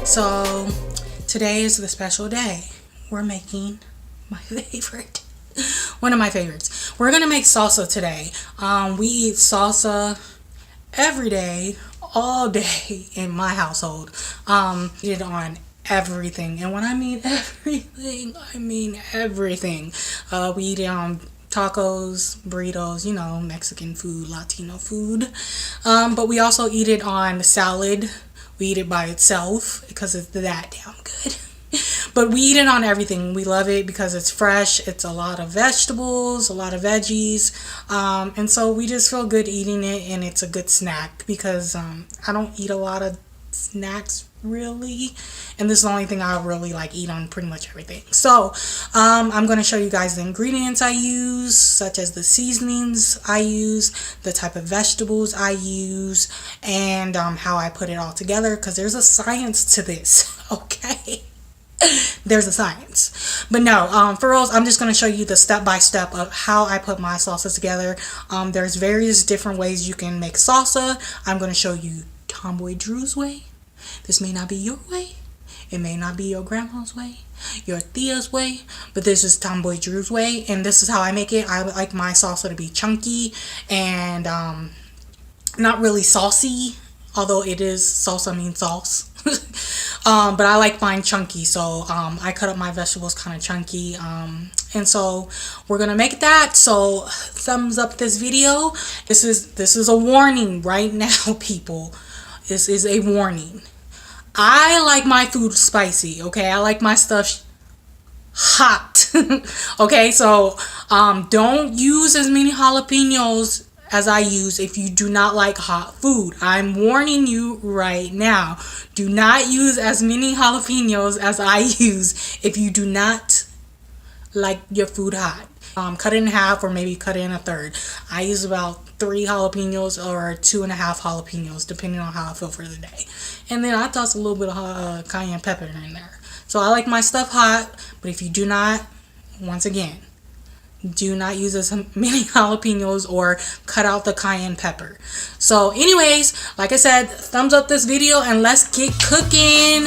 So today is the special day. We're making my favorite, one of my favorites. We're gonna make salsa today. We eat salsa every day, all day in my household. Eat it on everything, and when I mean everything, I mean everything. We eat it on tacos, burritos, you know, Mexican food, Latino food. But we also eat it on salad. We eat it by itself because it's that damn good. But we eat it on everything. We love it because it's fresh. It's a lot of vegetables, a lot of veggies. And so we just feel good eating it, and it's a good snack because I don't eat a lot of snacks really, and this is the only thing I really like eat on pretty much everything. So I'm going to show you guys the ingredients I use, such as the seasonings I use, the type of vegetables I use, and how I put it all together, because there's a science to this. Okay, there's a science. But no, for real, I'm just going to show you the step-by-step of how I put my salsa together. There's various different ways you can make salsa. I'm going to show you Tomboy Dru's way. This may not be your way. It may not be your grandma's way, your tia's way, but this is Tomboy Dru's way, and this is how I make it. I like my salsa to be chunky and not really saucy, although it is salsa means sauce. But I like mine chunky, so I cut up my vegetables kind of chunky, and so we're gonna make that. So thumbs up this video. This is a warning right now, people. This is a warning. I like my food spicy, okay? I like my stuff hot. Okay, so don't use as many jalapenos as I use if you do not like hot food. I'm warning you right now. Do not use as many jalapenos as I use if you do not like your food hot. Cut it in half, or maybe cut it in a third. I use about 3 jalapenos or 2.5 jalapenos, depending on how I feel for the day. And then I toss a little bit of cayenne pepper in there. So I like my stuff hot, but if you do not, once again, do not use as many jalapenos or cut out the cayenne pepper. So anyways, like I said, thumbs up this video and let's get cooking.